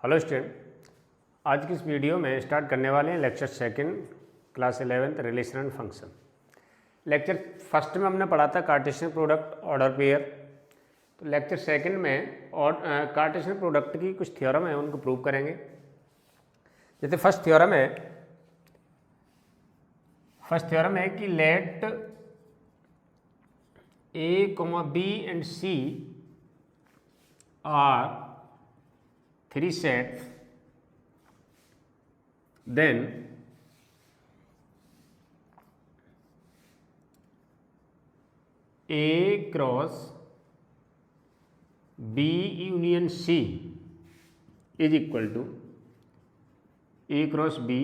Hello student, आज की इस वीडियो में स्टार्ट करने वाले हैं lecture second class 11th relation and function. Lecture first में हमने पढ़ा था कार्टेशियन प्रोडक्ट ऑर्डर पेयर। तो लेक्चर सेकंड में और कार्टेशियन प्रोडक्ट की कुछ थ्योरम है उनको प्रूव करेंगे। जैसे फर्स्ट थ्योरम है कि let A comma B and C are three sets, then A cross B union C is equal to A cross B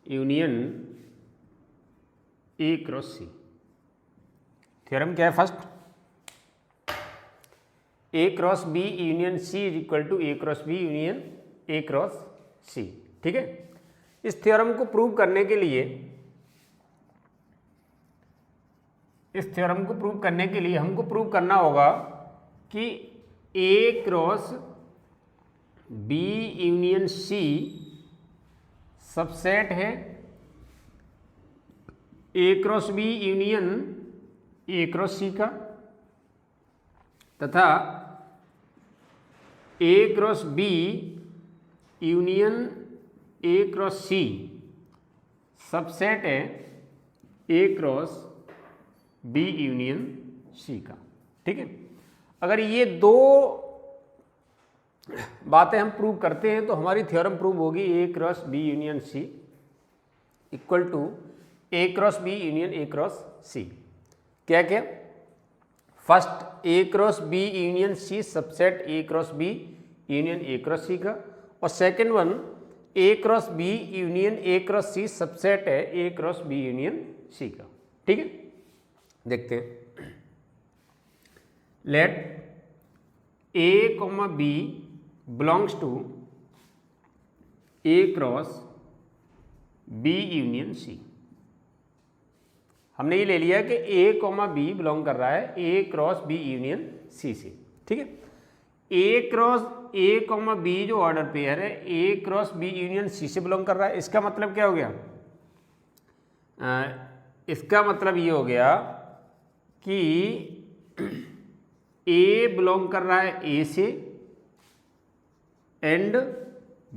union A cross C। Theorem क्या है? First A cross B union C is equal to A cross B union A cross C। ठीक है, इस theorem को prove करने के लिए हमको प्रूव करना होगा कि A cross B union C subset है A cross B union A cross C का, तथा A cross B union A cross C subset है A cross B union C का। ठीक है, अगर ये दो बातें हम प्रूव करते हैं तो हमारी थ्योरम प्रूव होगी A cross B union C equal to A cross B union A cross C। क्या क्या? First A cross B union C subset A cross B union A cross C का, और second one A cross B union A cross C subset है A cross B union C का। ठीक है, देखते हैं। Let A comma B belongs to A cross B union C। हमने ये ले लिया कि A कॉमा B बिलोंग कर रहा है A cross B union C से। ठीक है, A cross A comma B जो ऑर्डर पेयर है A cross B union C से बिलोंग कर रहा है। इसका मतलब क्या हो गया? इसका मतलब ये हो गया कि A बिलोंग कर रहा है A से एंड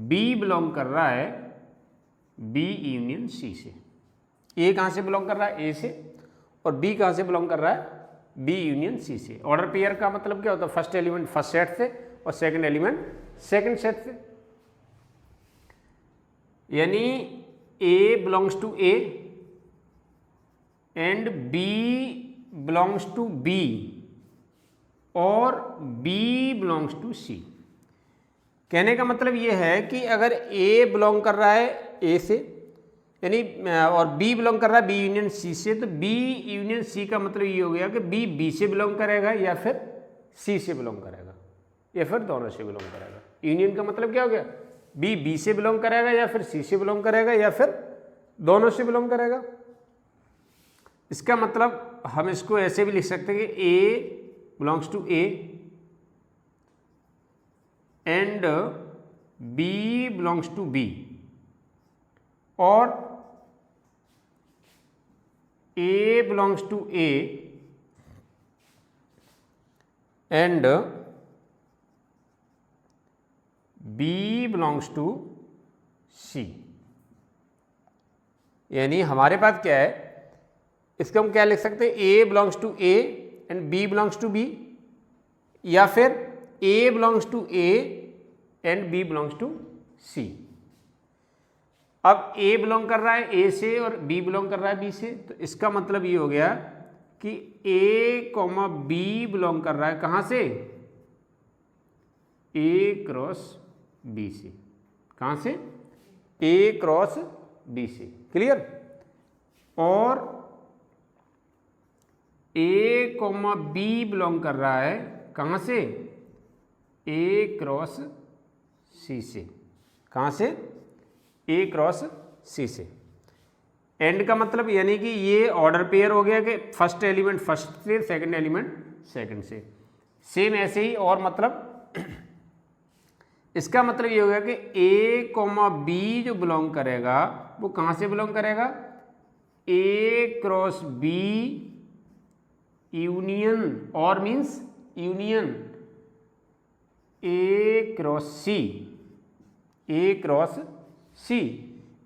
B बिलोंग कर रहा है B यूनियन C से। A कहाँ से बिलोंग कर रहा है? A से, और B कहाँ से बिलोंग कर रहा है? B यूनियन C से। ऑर्डर पेयर का मतलब क्या होता है? फर्स्ट एलिमेंट फर्स्ट सेट से और सेकंड एलिमेंट सेकंड सेट से। यानी A belongs to A and B belongs to B और B बिलोंग्स टू C। कहने का मतलब ये है कि अगर A बिलोंग कर रहा है A से यानी और B बिलोंग कर रहा है B यूनियन C से, तो B यूनियन C का मतलब ये हो गया कि B से बिलोंग करेगा या फिर C से बिलोंग करेगा या फिर दोनों से बिलोंग करेगा। यूनियन का मतलब क्या हो गया? B से बिलोंग करेगा या फिर C से बिलोंग करेगा या फिर दोनों से बिलोंग करेगा। इसका मतलब हम इसको ऐसे भी लिख सकते हैं कि A belongs to A and B belongs to B और A belongs to A and B belongs to C। यानी हमारे पास क्या है? इसको हम क्या लिख सकते हैं? A belongs to A and B belongs to B, या फिर A belongs to A and B belongs to C। अब A बिलोंग कर रहा है A से और B बिलोंग कर रहा है B से, तो इसका मतलब ये हो गया कि A कॉमा B बिलोंग कर रहा है कहाँ से? A क्रॉस B से। कहाँ से? A क्रॉस B से। क्लियर? और A कॉमा B बिलोंग कर रहा है कहाँ से? A क्रॉस C से। कहाँ से? A क्रॉस C से। एंड का मतलब यानी कि ये ऑर्डर पेयर हो गया कि फर्स्ट एलिमेंट फर्स्ट से, सेकंड एलिमेंट सेकंड से। सेम ऐसे ही और मतलब इसका मतलब ये होगा कि ए कॉमा बी जो बिलोंग करेगा वो कहाँ से बिलोंग करेगा, ए क्रॉस बी यूनियन, और means union A cross C, A cross C.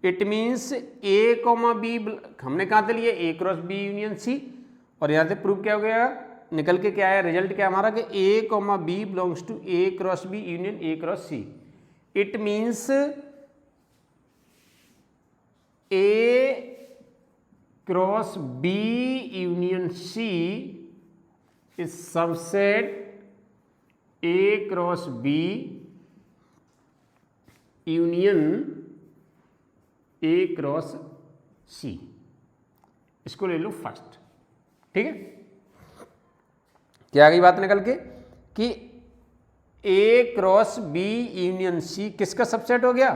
It means A comma B हमने कहाँ से लिया, A cross B union C, और यहाँ से प्रूव क्या हो गया, निकल के क्या आया, रिजल्ट क्या हमारा कि ए comma B belongs to A cross B union A cross C. It means A cross B union C is subset A cross B union A cross C. इसको ले लो फर्स्ट, ठीक है। क्या आ गई बात निकल के कि A cross B union C किसका सबसेट हो गया,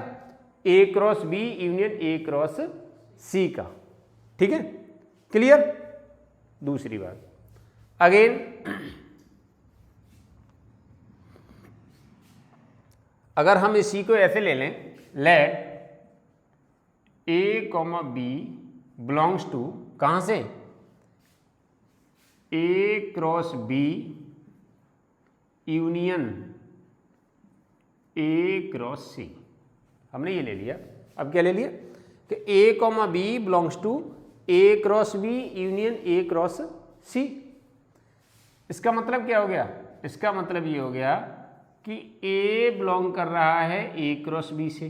A cross B union A cross C का, ठीक है, क्लियर। दूसरी बात अगेन, अगर हम इसी को ऐसे ले लें, let A comma B belongs to कहां से, A cross B union A cross C, हमने ये ले लिया। अब क्या ले लिया कि ए comma B belongs to A cross B union A cross C. इसका मतलब क्या हो गया, इसका मतलब ये हो गया कि ए बिलोंग कर रहा है ए क्रॉस बी से,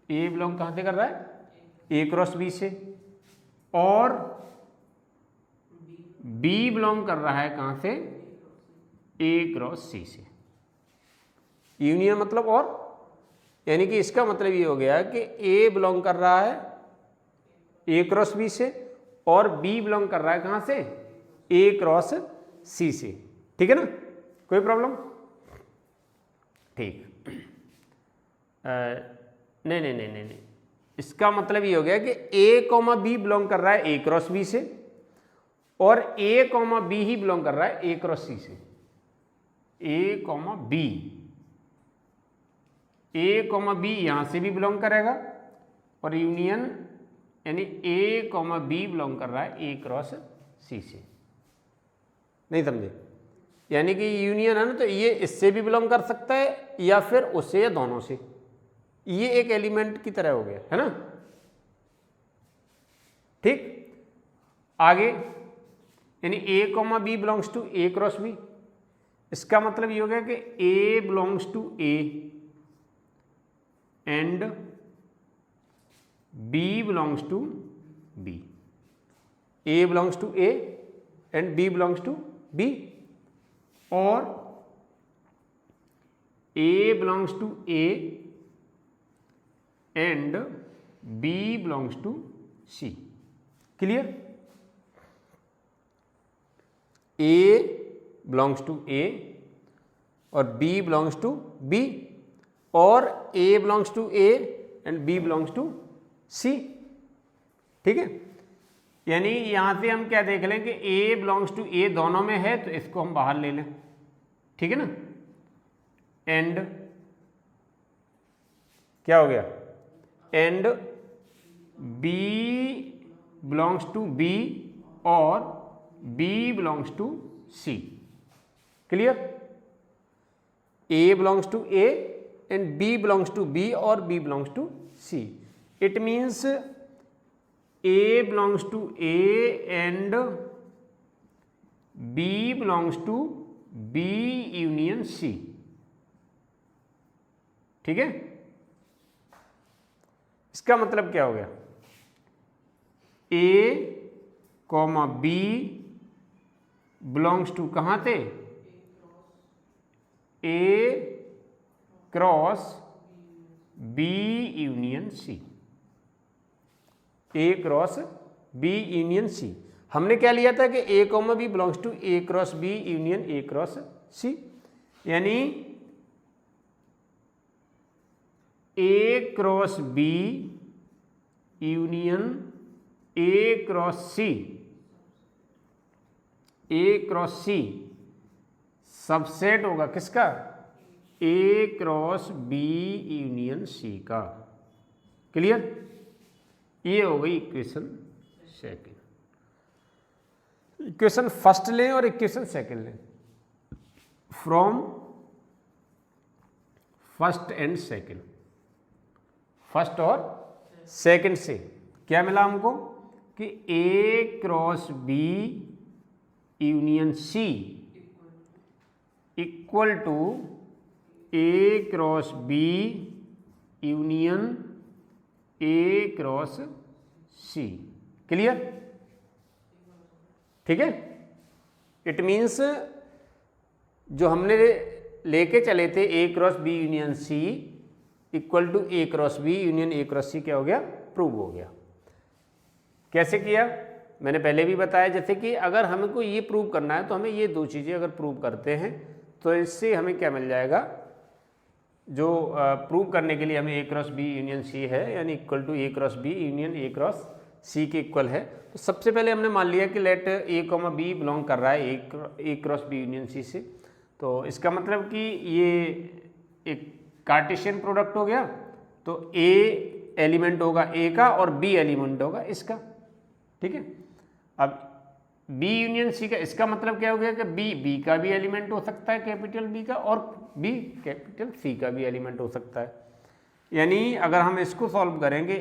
ए बिलोंग कहाँ से कर रहा है, ए क्रॉस बी से, और बी बिलोंग कर रहा है कहाँ से, ए क्रॉस सी से। यूनियन मतलब और, यानी कि इसका मतलब ये हो गया कि ए बिलोंग कर रहा है ए क्रॉस बी से और बी बिलोंग कर रहा है कहाँ से, ए क्रॉस सी से, ठीक है ना, कोई प्रॉब्लम, ठीक। नहीं नहीं नहीं नहीं नहीं, इसका मतलब ये हो गया कि ए कॉमा बी बिलोंग कर रहा है ए क्रॉस बी से और ए कॉमा बी ही बिलोंग कर रहा है ए क्रॉस सी से। ए comma b, a comma B यहां से भी बिलोंग करेगा और यूनियन यानी ए कॉमा बी बिलोंग कर रहा है ए क्रॉस सी से। नहीं समझे, यानी कि यूनियन है ना, तो ये इससे भी बिलोंग कर सकता है या फिर उससे या दोनों से, ये एक एलिमेंट की तरह हो गया है ना, ठीक। आगे यानी ए comma B belongs to A cross B, इसका मतलब ये हो गया कि ए belongs to A and B belongs to B, A belongs to A and B belongs to B, और A belongs to A and B belongs to C, clear. A belongs to A और B belongs to B, और A belongs to A and B belongs to C, ठीक है। यानी यहां से हम क्या देख लें कि ए बिलोंग्स टू ए दोनों में है तो इसको हम बाहर ले लें, ठीक है ना, एंड क्या हो गया, and B belongs to B और B belongs to C, clear. A belongs to A and B belongs to B और B belongs to C. It means A belongs to A and B belongs to B union C, ठीक है। इसका मतलब क्या हो गया, ए comma B belongs to कहां थे, A cross B union C, A cross B union C. हमने क्या लिया था कि ए comma B belongs to A cross B union A cross C, यानी A cross B union A cross C, A cross C subset होगा किसका, A cross B union C का। Clear? ये हो गई इक्वेशन सेकेंड। इक्वेशन फर्स्ट लें और equation second लें from first and second. First और सेकेंड से क्या मिला हमको कि A cross B union C equal to A cross B union A cross C. Clear? ठीक है। इट मीन्स जो हमने लेके चले थे A cross B union C equal to A cross B union A cross C, क्या हो गया? प्रूव हो गया। कैसे किया? मैंने पहले भी बताया, जैसे कि अगर हमको ये प्रूव करना है तो हमें ये दो चीज़ें अगर प्रूव करते हैं तो इससे हमें क्या मिल जाएगा? जो प्रूव करने के लिए हमें A cross B union C है यानी equal to A cross B union A cross C के इक्वल है, तो सबसे पहले हमने मान लिया कि लेट ए कॉमा बी बिलोंग कर रहा है ए क्रॉस बी यूनियन सी से। तो इसका मतलब कि ये एक कार्टेशियन प्रोडक्ट हो गया, तो ए एलिमेंट होगा ए का और बी एलिमेंट होगा इसका। ठीक है। अब बी यूनियन सी का इसका मतलब क्या हो गया कि बी का भी एलिमेंट हो सकता है कैपिटल बी का, और बी कैपिटल सी का भी एलिमेंट हो सकता है। यानी अगर हम इसको सॉल्व करेंगे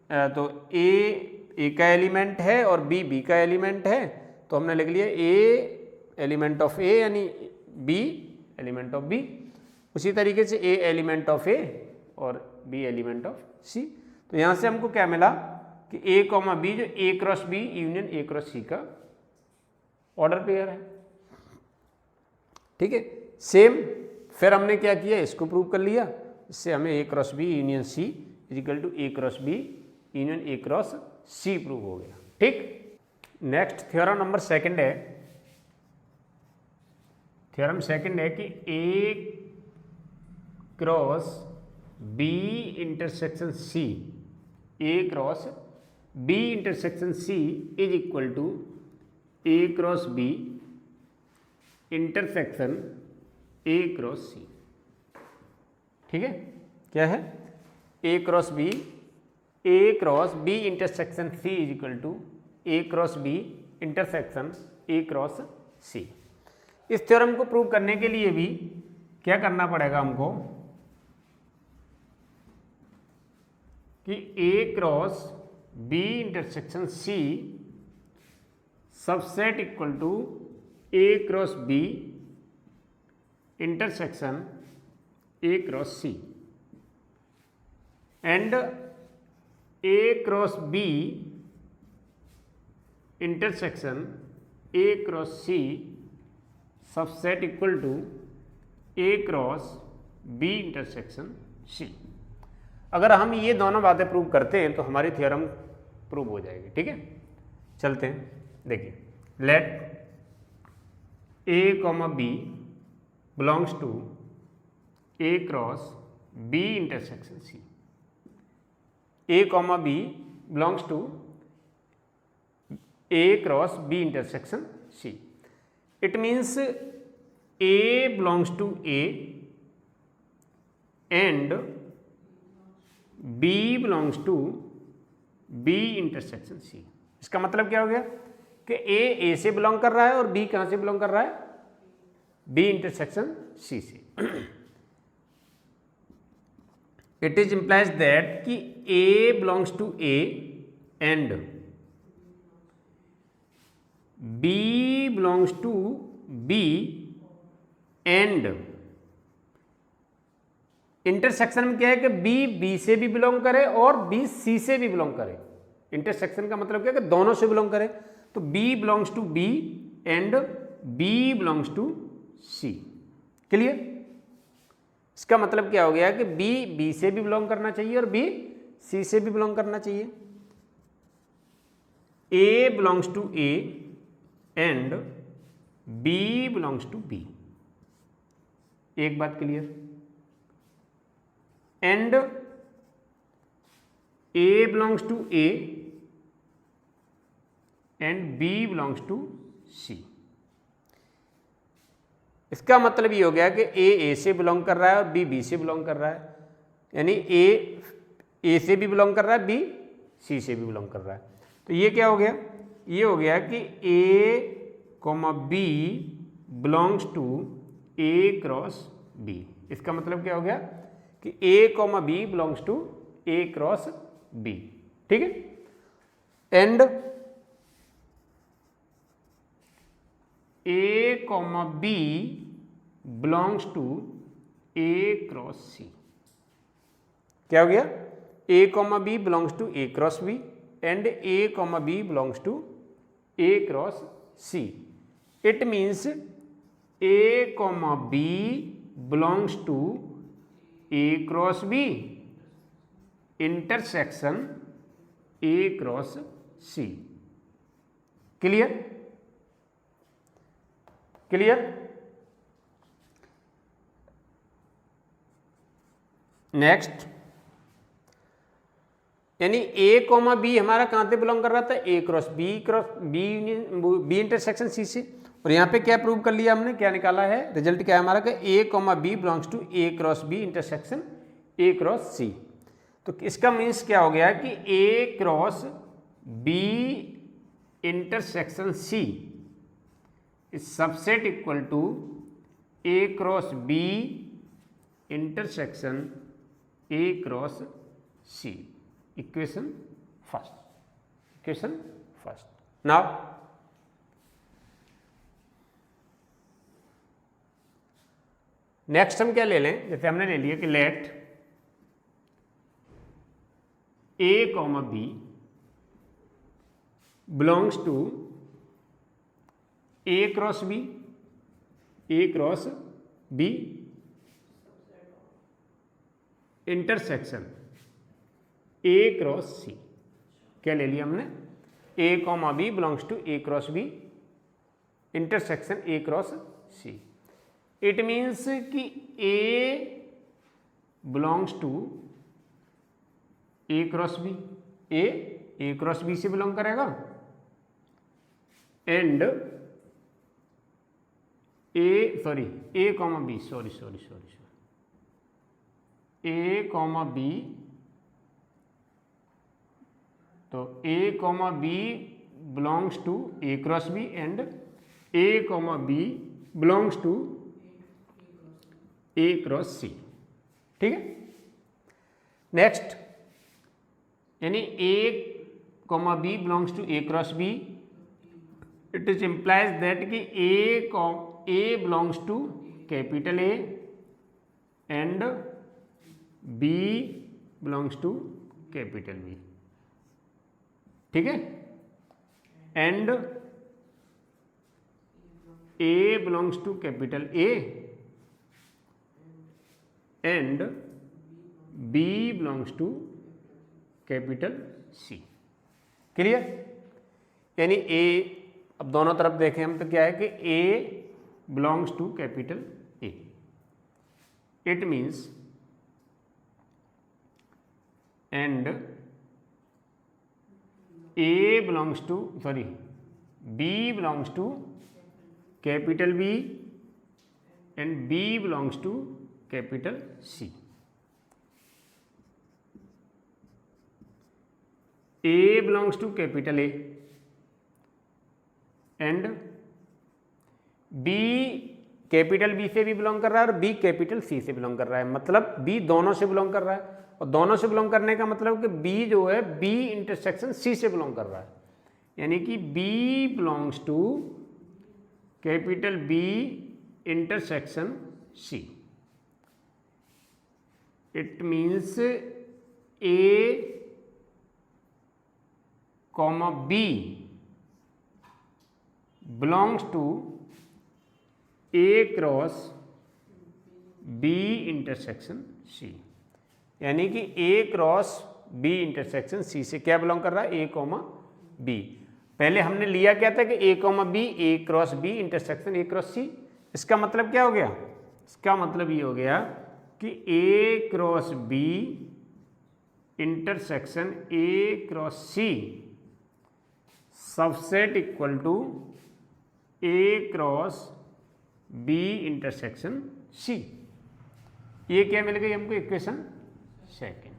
तो ए का एलिमेंट है और बी का एलिमेंट है, तो हमने लिख लिया ए एलिमेंट ऑफ ए यानी बी एलिमेंट ऑफ बी। उसी तरीके से ए एलिमेंट ऑफ ए और बी एलिमेंट ऑफ सी। तो यहाँ से हमको क्या मिला कि ए कॉमा बी जो A cross B union A cross C का ऑर्डर पेयर है। ठीक है। सेम फिर हमने क्या किया, इसको प्रूव कर लिया। इससे हमें A cross B union C is equal to A cross B union A cross C prove हो गया। ठीक। नेक्स्ट थ्योरम नंबर सेकंड है। थ्योरम सेकंड है कि A cross B intersection C, A cross B intersection C is equal to A cross B intersection A cross C. ठीक है। क्या है? A cross B intersection C is equal to A cross B intersection A cross सी। इस theorem को prove करने के लिए भी क्या करना पड़ेगा हमको कि A cross B intersection C subset equal to A cross B intersection A cross C and A cross B intersection A cross C subset equal to A cross B intersection C. अगर हम ये दोनों बातें prove करते हैं तो हमारी theorem prove हो जाएगी। ठीक है। चलते हैं। देखिए, let A comma B belongs to A cross B intersection C. A comma B belongs to A cross B intersection C. It means A belongs to A and B belongs to B intersection C. इसका मतलब क्या हो गया कि ए से belong कर रहा है और बी कहां से बिलोंग कर रहा है? बी इंटरसेक्शन सी से। इट इज इंप्लाइज दैट कि ए belongs to A and B belongs to B and intersection में क्या है कि बी से भी बिलोंग करे और बी सी से भी बिलोंग करे। इंटरसेक्शन का मतलब क्या है कि दोनों से बिलोंग करे। तो B belongs to B and B belongs to C. Clear? इसका मतलब क्या हो गया कि बी से भी बिलोंग करना चाहिए और बी सी से भी बिलोंग करना चाहिए। A belongs to A and B belongs to B. एक बात clear? And A belongs to A and B belongs to C. इसका मतलब ये हो गया कि ए से बिलोंग कर रहा है और बी से बिलोंग कर रहा है, यानी ए से भी बिलोंग कर रहा है, बी सी से भी बिलोंग कर रहा है। तो ये क्या हो गया, ये हो गया कि ए comma B belongs to A cross B. इसका मतलब क्या हो गया कि ए comma B belongs to A cross B. ठीक है, and a comma B belongs to A cross C. क्या हो गया, ए comma B belongs to A cross B and a comma B belongs to A cross C. It means A comma B belongs to A cross B intersection A cross C. Clear, clear. Next, यानी ए comma B हमारा कहां से belong कर रहा था, ए cross B intersection C से। और यहां पे क्या प्रूव कर लिया हमने, क्या निकाला है, रिजल्ट क्या है हमारा कि ए comma B belongs to A cross B intersection A cross C. तो इसका मीन्स क्या हो गया कि A cross B intersection C is subset equal to A cross B intersection A cross C. Equation first. Now next हम क्या ले लें, जैसे हमने ले लिया कि let A comma B belongs to A cross B intersection A cross C. क्या ले लिया हमने, ए comma B belongs to A cross B intersection A cross C. It means कि ए belongs to A cross B, A cross B से belong करेगा and a comma b a comma b, तो a comma B belongs to A cross B and a comma B belongs to A cross C. ठीक है, next, यानी ए comma B belongs to A cross B, it is implies that कि ए belongs to capital A and B belongs to capital B. ठीक है, and A belongs to capital A and B belongs to capital C. Clear, यानी A, अब दोनों तरफ देखें हम तो क्या है कि ए belongs to capital A. It means and A belongs to b belongs to capital B and B belongs to capital C. A belongs to capital A and b capital B से भी बिलोंग कर रहा है और B capital C से belong कर रहा है, मतलब बी दोनों से बिलोंग कर रहा है। और दोनों से बिलोंग करने का मतलब कि बी जो है बी इंटरसेक्शन सी से बिलोंग कर रहा है, यानी कि B belongs to capital B intersection C. It means A comma B belongs to A cross B intersection C, यानी कि A cross B intersection C से क्या बिलोंग कर रहा है, ए कॉमा बी। पहले हमने लिया क्या था कि ए comma b A cross B intersection A cross C. इसका मतलब क्या हो गया, इसका मतलब ये हो गया कि A cross B intersection A cross C subset equal to A cross B intersection C. ये क्या मिल गई हमको इक्वेशन सेकेंड।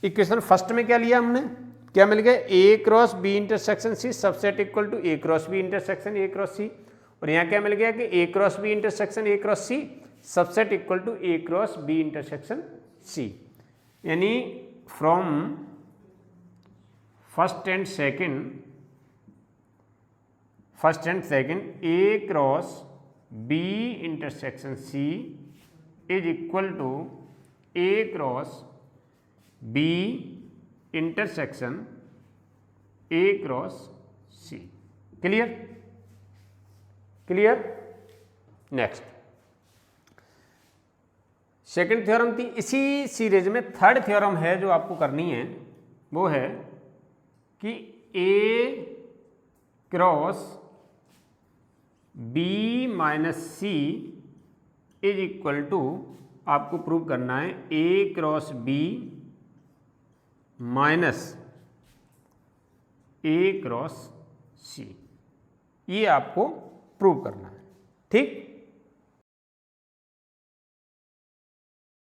इक्वेशन फर्स्ट में क्या लिया हमने, क्या मिल गया, A cross B intersection C subset equal to A cross B intersection A cross C. और यहाँ क्या मिल गया कि A cross B intersection A cross C subset equal to A cross B intersection C. यानी from first and second A cross B intersection C is equal to A cross B intersection A cross C. Clear? Clear? Next second theorem थी, इसी series में third theorem है जो आपको करनी है, वो है कि A cross B minus C is equal to, आपको प्रूव करना है A cross B minus A cross C. ये आपको प्रूव करना है। ठीक।